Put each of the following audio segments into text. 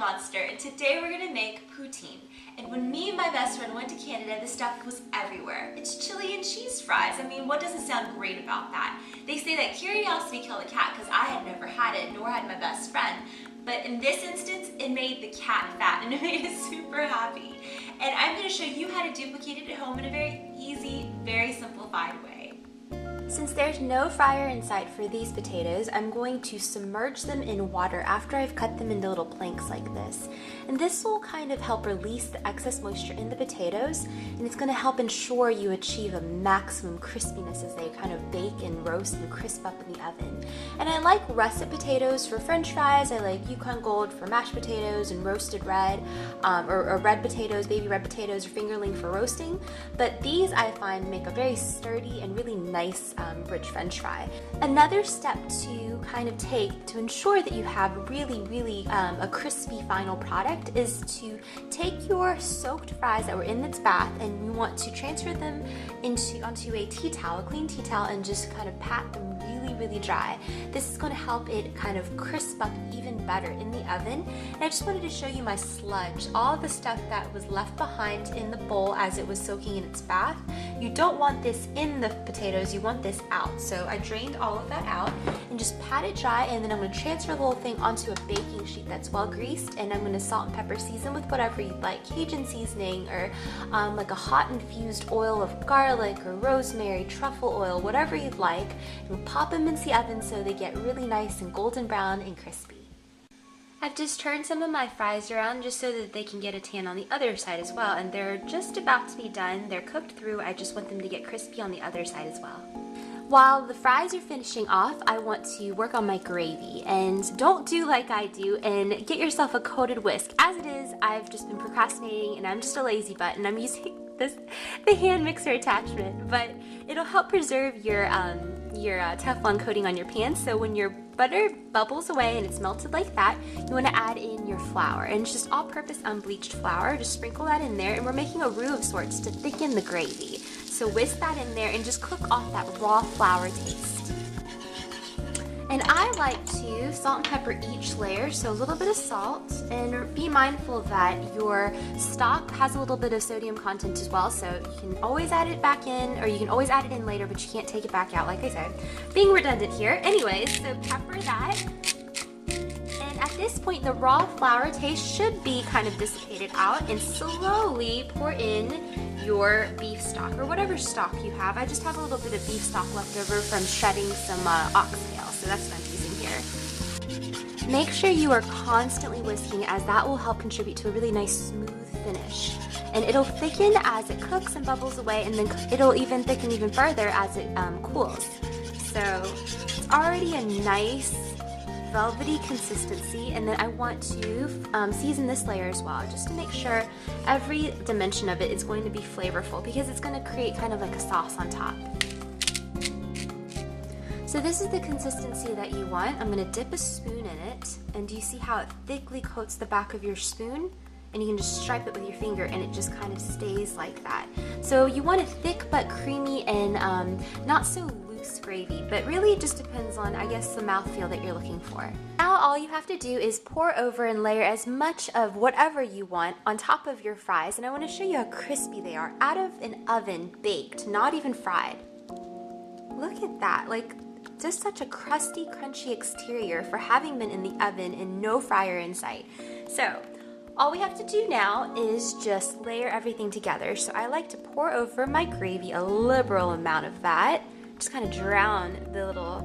Monster, and today we're gonna make poutine. And when me and my best friend went to Canada, the stuff was everywhere. It's chili and cheese fries. I mean, what doesn't sound great about that? They say that curiosity killed the cat because I had never had it, nor had my best friend. But in this instance, it made the cat fat and it made it super happy. And I'm gonna show you how to duplicate it at home in a very easy, very simplified way. Since there's no fryer in sight for these potatoes, I'm going to submerge them in water after I've cut them into little planks like this. And this will kind of help release the excess moisture in the potatoes, and it's going to help ensure you achieve a maximum crispiness as they kind of bake and roast and crisp up in the oven. And I like russet potatoes for french fries, I like Yukon Gold for mashed potatoes and roasted red, or red potatoes, baby red potatoes, or fingerling for roasting. But these I find make a very sturdy and really nice rich french fry. Another step to kind of take to ensure that you have really a crispy final product is to take your soaked fries that were in its bath, and you want to transfer them onto a tea towel, a clean tea towel, and just kind of pat them really dry. This is going to help it kind of crisp up even better in the oven. And I just wanted to show you my sludge, all the stuff that was left behind in the bowl as it was soaking in its bath. You don't want this in the potatoes, you want this out. So I drained all of that out and just pat it dry, and then I'm going to transfer the whole thing onto a baking sheet that's well greased, and I'm going to salt and pepper season with whatever you'd like, Cajun seasoning, or like a hot infused oil of garlic or rosemary, truffle oil, whatever you'd like, and pop them into the oven so they get really nice and golden brown and crispy. I've just turned some of my fries around just so that they can get a tan on the other side as well, and they're just about to be done. They're cooked through. I just want them to get crispy on the other side as well. While the fries are finishing off, I want to work on my gravy, and don't do like I do and get yourself a coated whisk. As it is, I've just been procrastinating and I'm just a lazy butt, and I'm using the hand mixer attachment, but it'll help preserve your Teflon coating on your pan. So when your butter bubbles away and it's melted like that, you want to add in your flour, and it's just all-purpose unbleached flour. Just sprinkle that in there, and we're making a roux of sorts to thicken the gravy. So whisk that in there and just cook off that raw flour taste. And I like to salt and pepper each layer, so a little bit of salt, and be mindful that your stock has a little bit of sodium content as well, so you can always add it back in, or you can always add it in later, but you can't take it back out, like I said. Being redundant here. Anyways, so pepper that. And at this point, the raw flour taste should be kind of dissipated out, and slowly pour in your beef stock, or whatever stock you have. I just have a little bit of beef stock left over from shredding some oxtail, so that's what I'm using here. Make sure you are constantly whisking, as that will help contribute to a really nice smooth finish. And it'll thicken as it cooks and bubbles away, and then it'll even thicken even further as it cools. So it's already a nice velvety consistency, and then I want to season this layer as well, just to make sure every dimension of it is going to be flavorful, because it's going to create kind of like a sauce on top. So this is the consistency that you want. I'm going to dip a spoon in it, and do you see how it thickly coats the back of your spoon? And you can just stripe it with your finger, and it just kind of stays like that. So you want a thick but creamy and not so loose gravy, but really it just depends on, I guess, the mouthfeel that you're looking for. Now all you have to do is pour over and layer as much of whatever you want on top of your fries, and I want to show you how crispy they are out of an oven, baked, not even fried. Look at that, like just such a crusty, crunchy exterior for having been in the oven and no fryer in sight. So all we have to do now is just layer everything together. So I like to pour over my gravy, a liberal amount of that. Just kind of drown the little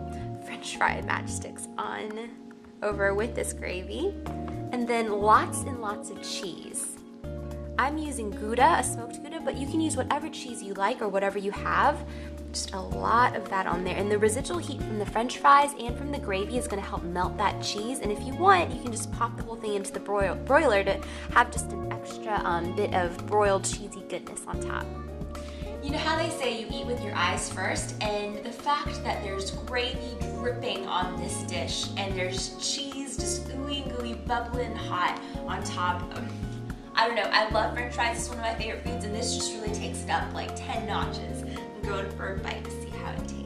french fry matchsticks on over with this gravy. And then lots and lots of cheese. I'm using Gouda, a smoked Gouda, but you can use whatever cheese you like or whatever you have. Just a lot of that on there. And the residual heat from the french fries and from the gravy is going to help melt that cheese. And if you want, you can just pop the whole thing into the broiler to have just an extra bit of broiled cheesy goodness on top. You know how they say you eat with your eyes first, and the fact that there's gravy dripping on this dish and there's cheese just ooey and gooey, bubbling hot on top. I don't know, I love french fries. It's one of my favorite foods, and this just really takes it up like 10 notches. I'm going for a bite to see how it tastes.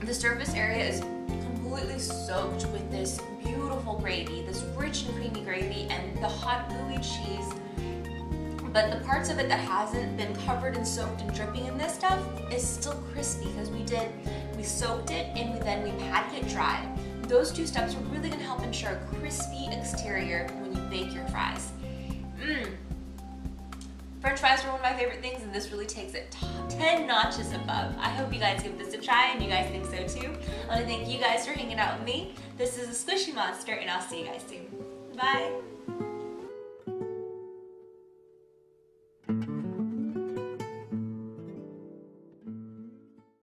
The surface area is completely soaked with this beautiful gravy, this rich and creamy gravy, and the hot gooey cheese. But the parts of it that hasn't been covered and soaked and dripping in this stuff is still crispy because we soaked it and then we patted it dry. Those two steps are really gonna help ensure a crispy exterior when you bake your fries. French fries are one of my favorite things, and this really takes it 10 notches above. I hope you guys give this a try and you guys think so too. I wanna thank you guys for hanging out with me. This is a Squishy Monster, and I'll see you guys soon. Bye.